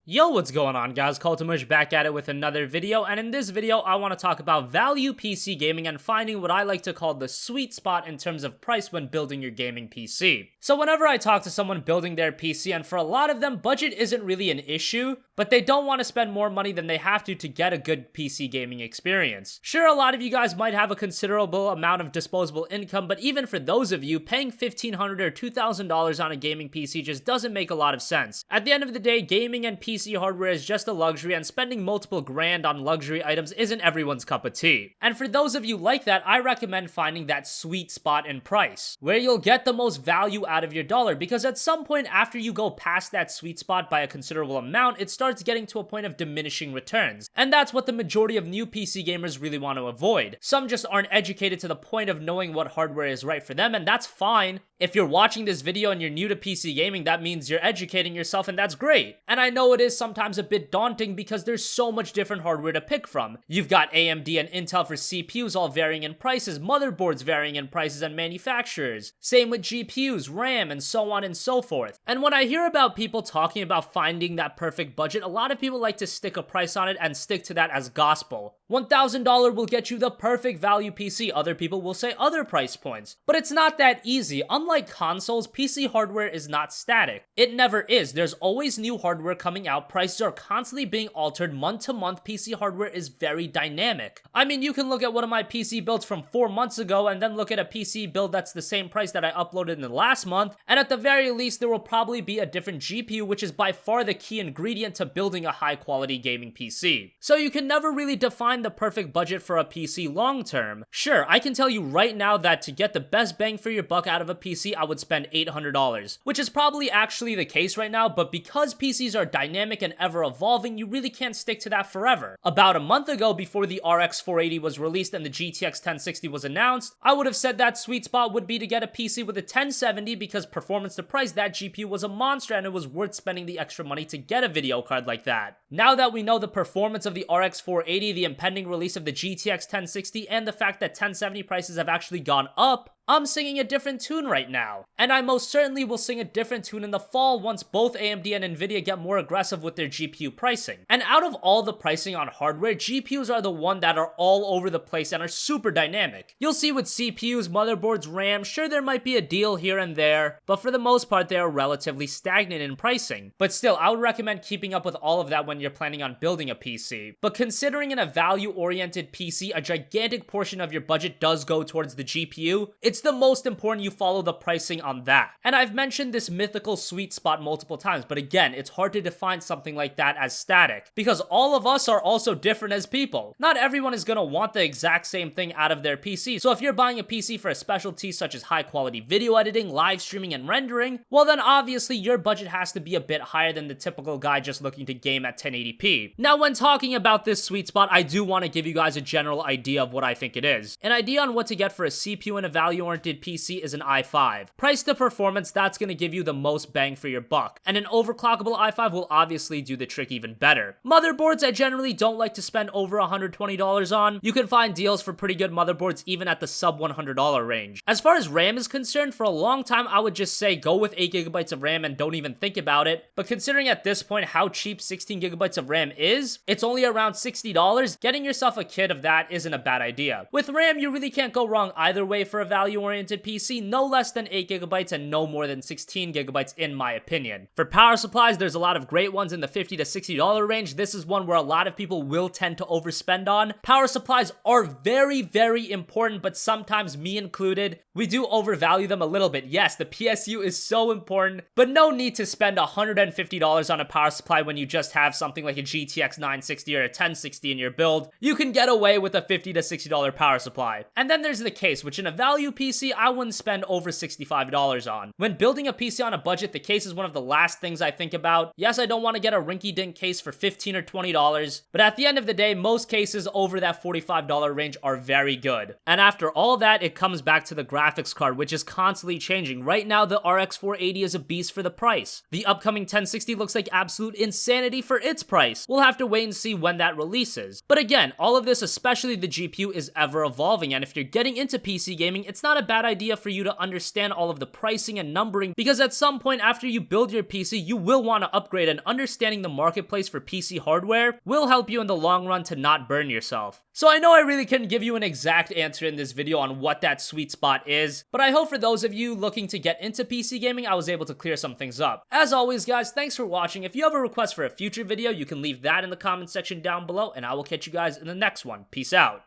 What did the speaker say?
Yo, what's going on guys? CultofMush back at it with another video, and in this video I want to talk about value PC gaming and finding what I like to call the sweet spot in terms of price when building your gaming PC. So whenever I talk to someone building their PC, and for a lot of them budget isn't really an issue, but they don't want to spend more money than they have to get a good PC gaming experience. Sure, a lot of you guys might have a considerable amount of disposable income, but even for those of you, paying $1,500 or $2,000 on a gaming PC just doesn't make a lot of sense. At the end of the day, gaming and PC hardware is just a luxury, and spending multiple grand on luxury items isn't everyone's cup of tea. And for those of you like that, I recommend finding that sweet spot in price, where you'll get the most value out of your dollar, because at some point after you go past that sweet spot by a considerable amount, it starts getting to a point of diminishing returns. And that's what the majority of new PC gamers really want to avoid. Some just aren't educated to the point of knowing what hardware is right for them, and that's fine. If you're watching this video and you're new to PC gaming, that means you're educating yourself, and that's great. And I know it is sometimes a bit daunting because there's so much different hardware to pick from. You've got AMD and Intel for CPUs all varying in prices, motherboards varying in prices and manufacturers. Same with GPUs, RAM, and so on and so forth. And when I hear about people talking about finding that perfect budget, a lot of people like to stick a price on it and stick to that as gospel. $1,000 will get you the perfect value PC. Other people will say other price points. But it's not that easy. Unlike consoles, PC hardware is not static. It never is. There's always new hardware coming out. Prices are constantly being altered month to month. PC hardware is very dynamic. I mean, you can look at one of my PC builds from 4 months ago and then look at a PC build that's the same price that I uploaded in the last month, and at the very least there will probably be a different GPU, which is by far the key ingredient to building a high quality gaming PC. So you can never really define the perfect budget for a PC long term. Sure, I can tell you right now that to get the best bang for your buck out of a PC, I would spend $800, which is probably actually the case right now, but because PCs are dynamic and ever evolving, you really can't stick to that forever. About a month ago, before the RX 480 was released and the GTX 1060 was announced, I would have said that sweet spot would be to get a PC with a 1070 because performance to price, that GPU was a monster and it was worth spending the extra money to get a video card like that. Now that we know the performance of the RX 480, the impending release of the GTX 1060, and the fact that 1070 prices have actually gone up, I'm singing a different tune right now. And I most certainly will sing a different tune in the fall once both AMD and Nvidia get more aggressive with their GPU pricing. And out of all the pricing on hardware, GPUs are the one that are all over the place and are super dynamic. You'll see with CPUs, motherboards, RAM, sure there might be a deal here and there, but for the most part they are relatively stagnant in pricing. But still, I would recommend keeping up with all of that when you're planning on building a PC. But considering in a value-oriented PC, a gigantic portion of your budget does go towards the GPU, it's the most important you follow the pricing on that. And I've mentioned this mythical sweet spot multiple times, but again, it's hard to define something like that as static, because all of us are also different as people. Not everyone is gonna want the exact same thing out of their PC, so if you're buying a PC for a specialty such as high quality video editing, live streaming, and rendering, well then obviously your budget has to be a bit higher than the typical guy just looking to game at 1080p. Now when talking about this sweet spot, I do want to give you guys a general idea of what I think it is. An idea on what to get for a CPU in a value-oriented PC is an i5. Price to performance, that's going to give you the most bang for your buck. And an overclockable i5 will obviously do the trick even better. Motherboards, I generally don't like to spend over $120 on. You can find deals for pretty good motherboards even at the sub $100 range. As far as RAM is concerned, for a long time I would just say go with 8GB of RAM and don't even think about it. But considering at this point how cheap 16GB of RAM is, it's only around $60, getting yourself a kit of that isn't a bad idea. With RAM, you really can't go wrong either way for a value-oriented PC, no less than 8GB and no more than 16GB in my opinion. For power supplies, there's a lot of great ones in the $50 to $60 range. This is one where a lot of people will tend to overspend on. Power supplies are very, very important, but sometimes me included, we do overvalue them a little bit. Yes, the PSU is so important, but no need to spend $150 on a power supply when you just have something like a GTX 960 or a 1060 in your build. You can get away with a $50 to $60 power supply. And then there's the case, which in a value PC, I wouldn't spend over $65 on. When building a PC on a budget, the case is one of the last things I think about. Yes, I don't want to get a rinky-dink case for $15 or $20, but at the end of the day, most cases over that $45 range are very good. And after all that, it comes back to the graphics card, which is constantly changing. Right now, the RX 480 is a beast for the price. The upcoming 1060 looks like absolute insanity for its price. We'll have to wait and see when that releases. But again, all of this, especially the GPU, is ever evolving, and if you're getting into PC gaming, it's not not a bad idea for you to understand all of the pricing and numbering, because at some point after you build your PC, you will want to upgrade, and understanding the marketplace for PC hardware will help you in the long run to not burn yourself. So I know I really couldn't give you an exact answer in this video on what that sweet spot is, but I hope for those of you looking to get into PC gaming, I was able to clear some things up. As always, guys, thanks for watching. If you have a request for a future video, you can leave that in the comment section down below, and I will catch you guys in the next one. Peace out.